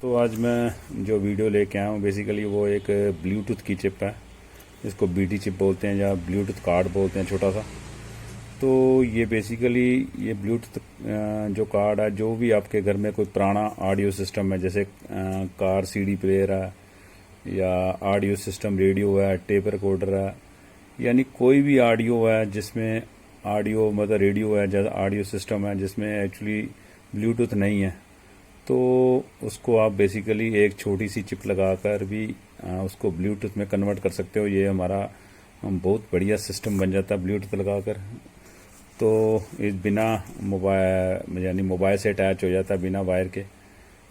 तो आज मैं जो वीडियो लेके आया हूँ बेसिकली वो एक ब्लूटूथ की चिप है। इसको बीटी चिप बोलते हैं या ब्लूटूथ कार्ड बोलते हैं, छोटा सा। तो ये बेसिकली ये ब्लूटूथ जो कार्ड है, जो भी आपके घर में कोई पुराना ऑडियो सिस्टम है, जैसे कार सीडी प्लेयर है या ऑडियो सिस्टम रेडियो है, टेप रिकॉर्डर है, यानी कोई भी ऑडियो है जिसमें ऑडियो मतलब रेडियो है जैसा ऑडियो सिस्टम है जिसमें एक्चुअली ब्लूटूथ नहीं है, तो उसको आप बेसिकली एक छोटी सी चिप लगाकर भी उसको ब्लूटूथ में कन्वर्ट कर सकते हो। ये हमारा बहुत बढ़िया सिस्टम बन जाता है ब्लूटूथ लगाकर। तो इस बिना मोबाइल यानी मोबाइल से अटैच हो जाता है बिना वायर के।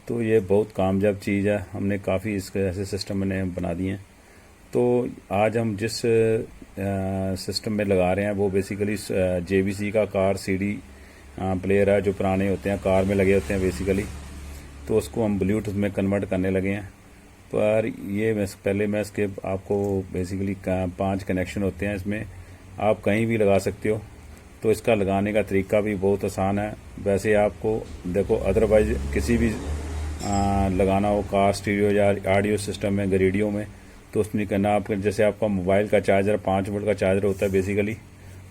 तो ये बहुत कामयाब चीज़ है। हमने काफ़ी इसके ऐसे सिस्टम मैंने बना दिए हैं। तो आज हम जिस सिस्टम में लगा रहे हैं वो बेसिकली JVC का कार CD प्लेयर है, जो पुराने होते हैं कार में लगे होते हैं बेसिकली। तो उसको हम ब्लूटूथ में कन्वर्ट करने लगे हैं। पर ये पहले मैं इसके आपको बेसिकली 5 कनेक्शन होते हैं, इसमें आप कहीं भी लगा सकते हो। तो इसका लगाने का तरीका भी बहुत आसान है। वैसे आपको देखो, अदरवाइज किसी भी लगाना हो कार स्टीरियो या ऑडियो सिस्टम में, रेडियो में, तो उसमें करना आप जैसे आपका मोबाइल का चार्जर 5 वोल्ट का चार्जर होता है बेसिकली,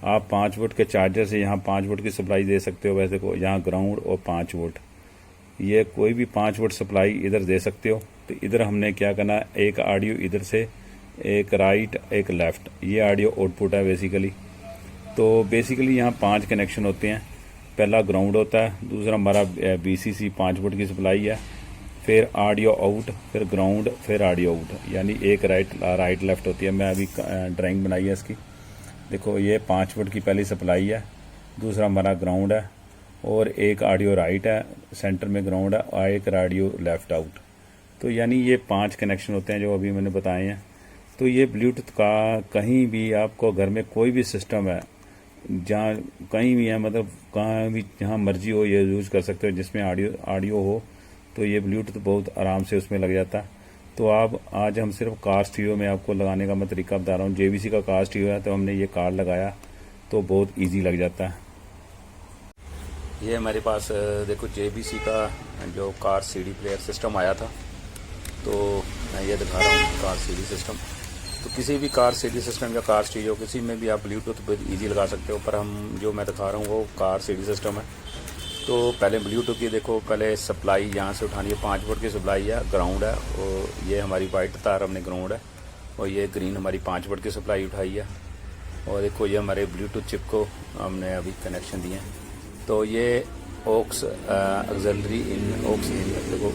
आप 5 वोल्ट के चार्जर से यहाँ 5 वोल्ट की सप्लाई दे सकते हो। वैसे को यहाँ ग्राउंड और 5 वोल्ट, ये कोई भी 5 वोल्ट सप्लाई इधर दे सकते हो। तो इधर हमने क्या करना है, एक ऑडियो इधर से, एक राइट एक लेफ़्ट, ये ऑडियो आउटपुट है बेसिकली। तो बेसिकली यहाँ 5 कनेक्शन होते हैं। पहला ग्राउंड होता है, दूसरा हमारा BCC 5 वोल्ट की सप्लाई है, फिर ऑडियो आउट, फिर ग्राउंड, फिर ऑडियो आउट, यानी एक राइट लेफ़्ट होती है। मैं अभी ड्राइंग बनाई है इसकी, देखो ये 5 वोल्ट की पहली सप्लाई है, दूसरा हमारा ग्राउंड है, और एक ऑडियो राइट है, सेंटर में ग्राउंड है, और एक ऑडियो लेफ़्ट आउट। तो यानी ये 5 कनेक्शन होते हैं जो अभी मैंने बताए हैं। तो ये ब्लूटूथ का कहीं भी आपको घर में कोई भी सिस्टम है, जहाँ कहीं भी है, मतलब कहाँ भी जहाँ मर्जी हो ये यूज़ कर सकते हो, जिसमें ऑडियो हो। तो ये ब्लूटूथ बहुत आराम से उसमें लग जाता है। तो आप आज हम सिर्फ कार स्टीरियो में आपको लगाने का मैं तरीका बता रहा हूँ। JVC का कार स्टीरियो है, तो हमने ये कार्ड लगाया तो बहुत ईजी लग जाता है। ये हमारे पास देखो JVC का जो कार CD प्लेयर सिस्टम आया था, तो मैं ये दिखा रहा हूँ कार CD सिस्टम। तो किसी भी कार CD सिस्टम या कार स्टीरियो किसी में भी आप ब्लूटूथ बहुत ईजी लगा सकते हो, पर हम जो मैं दिखा रहा हूँ वो कार CD सिस्टम है। तो पहले ब्लूटूथ की देखो, पहले सप्लाई यहाँ से उठानी है, 5 वोल्ट की सप्लाई है, ग्राउंड है, और ये हमारी वाइट तार हमने ग्राउंड है, और ये ग्रीन हमारी 5 वोल्ट की सप्लाई उठाई है। और देखो ये हमारे ब्लूटूथ चिप को हमने अभी कनेक्शन दिए हैं। तो ये ऑक्स ऑक्सिलरी इन, ऑक्स इन, देखो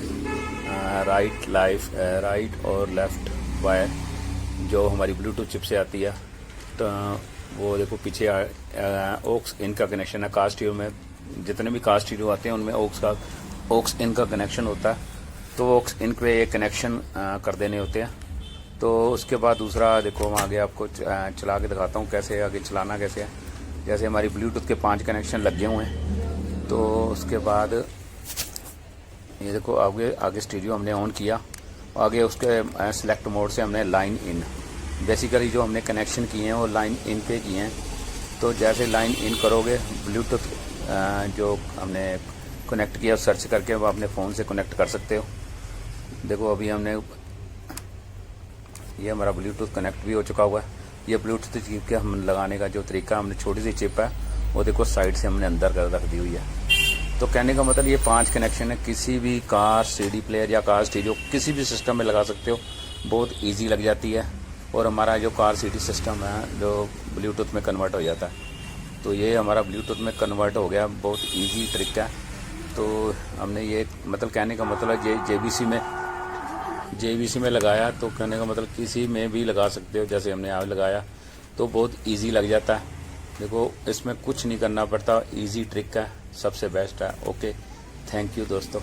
राइट और लेफ़्ट वायर जो हमारी ब्लूटूथ चिप से आती है। तो वो देखो पीछे ऑक्स इन का कनेक्शन है। कार स्टीरियो में जितने भी कार स्टीरियो आते हैं उनमें ऑक्स इन का कनेक्शन होता है। तो ऑक्स इन पे एक कनेक्शन कर देने होते हैं। तो उसके बाद दूसरा देखो, मैं आगे आपको चला के दिखाता हूँ कैसे आगे चलाना कैसे है। जैसे हमारी ब्लूटूथ के 5 कनेक्शन लगे हुए हैं, तो उसके बाद ये देखो आगे स्टीरियो हमने ऑन किया, आगे उसके सेलेक्ट मोड से हमने लाइन इन, बेसिकली जो हमने कनेक्शन किए हैं वो लाइन इन पे किए हैं। तो जैसे लाइन इन करोगे, ब्लूटूथ जो हमने कनेक्ट किया सर्च करके वो अपने फ़ोन से कनेक्ट कर सकते हो। देखो अभी हमने ये हमारा ब्लूटूथ कनेक्ट भी हो चुका हुआ है। ये ब्लूटूथ चिप के हम लगाने का जो तरीका, हमने छोटी सी चिप है वो देखो साइड से हमने अंदर कर रख दी हुई है। तो कहने का मतलब ये 5 कनेक्शन है, किसी भी कार CD प्लेयर या कार स्टीरियो किसी भी सिस्टम में लगा सकते हो, बहुत ईजी लग जाती है। और हमारा जो कार CD सिस्टम है जो ब्लूटूथ में कन्वर्ट हो जाता है। तो ये हमारा ब्लूटूथ में कन्वर्ट हो गया, बहुत ईजी तरीका है। तो हमने ये मतलब कहने का मतलब ये JVC में लगाया, तो कहने का मतलब किसी में भी लगा सकते हो, जैसे हमने आज लगाया तो बहुत इजी लग जाता है। देखो इसमें कुछ नहीं करना पड़ता, इजी ट्रिक है, सबसे बेस्ट है। ओके, थैंक यू दोस्तों।